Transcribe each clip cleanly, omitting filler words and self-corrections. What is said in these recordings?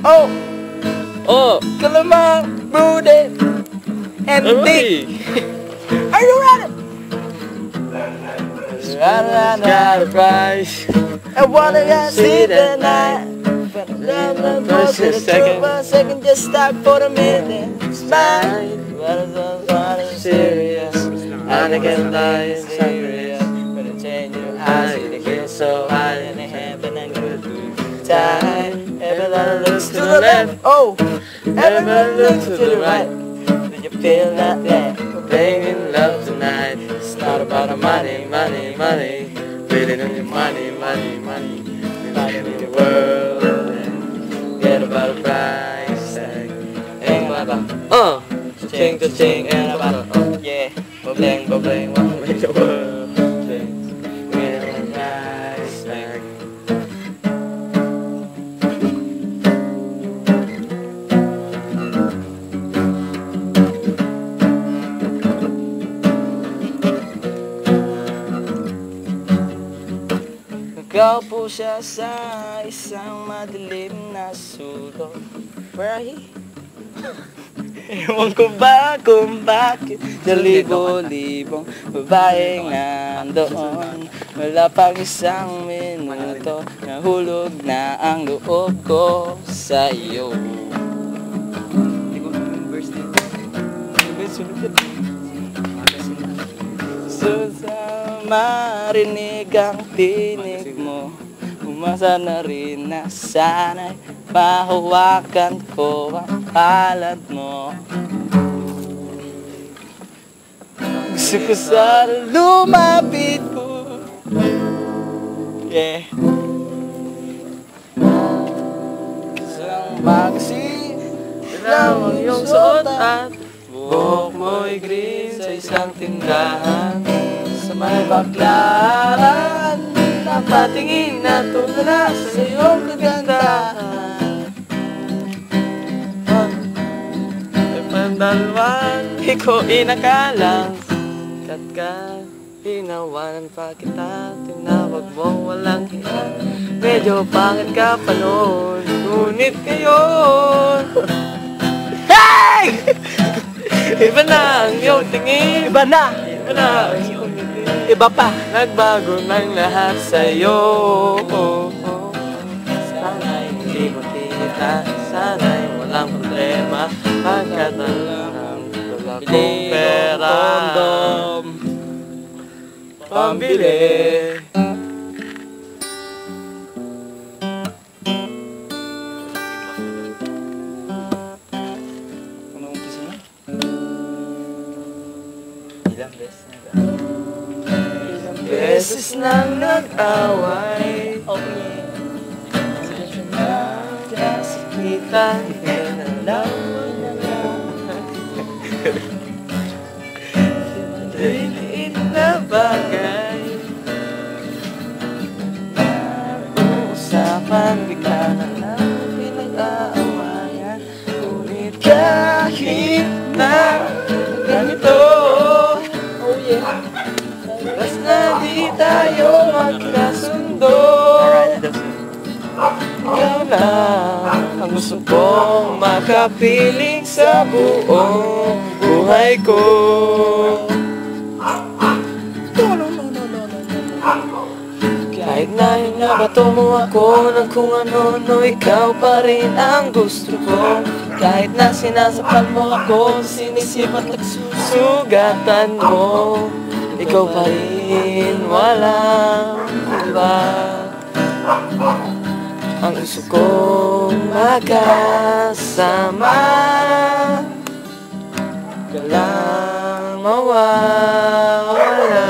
Oh, Oh! calamari, brooded, and thick. Are you ready? Got a prize. I wanna get see the night. First and second. 1 second, just stop for a minute. Smile. What is serious? I can't lie, it's serious. But it change your eyes, it feels so high in the heaven and good time. Everybody looks to the left. Oh, everybody looks to the right. Do you feel that? We're playing in love tonight. It's not about the money, money, money. Really don't need money, money, money. We live in the world. Get about a price tag. Ain't about cha-ching, and about Yeah, bling, bling, what make the world change. Get a price tag. Nagkaupo siya sa isang madilim na sulok. Where are he? Ewan ko ba kung bakit sa libo-libong babaeng nandoon. Wala pang isang minuto, nahulog na ang loob ko sa iyo. So sa marinig ang tinig mo, umasa na rin na sana'y mahawakan ko ang palad mo. Gusto ko sana lumapit ko. Yeah. Isang magsi Lamang iyong suot at buhok mo'y green sa isang tindahan. sa may baklaran, napatingin na tulala sa iyong kagandahan. Ay pandalwan, ikaw inakalang ka, hinawanan pa kita, tinawag mo walang hiya. Medyo pangit ka pa noon, ngunit ngayon Hey! iba na ang iyong tingin, Iba na! iba na ang iyong tingin. Iba pa! Nagbago ng lahat sa'yo. Sana'y hindi mo kita, sana'y walang problema. Pagkat ang wala kong pera, Kondom! pambili. Ano umpisa na? Ilang beses na ba? Beses nang nag-away, Oh yeah. kita na liit na bagay. Usapan bigla na lang pinag-aawayan. Ngunit kahit na ganito, oh yeah, Basta di tayo magkasundo, ikaw lang ang gusto kong makapiling sa buong buhay ko. Kahit na hinabato mo ako ng kung ano-ano, ikaw pa rin ang gusto ko. Kahit na sinasapan mo ako, sinisip at nagsusugatan mo, ikaw pa rin, walang iba. Ang gusto kong magkasama, ka lang mawawala.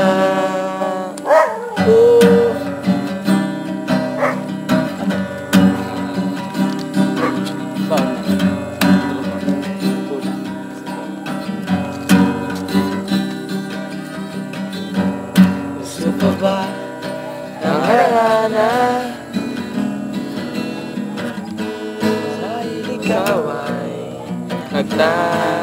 Gusto pa ba ng harana? Dahil ikaw ay nagtatanong.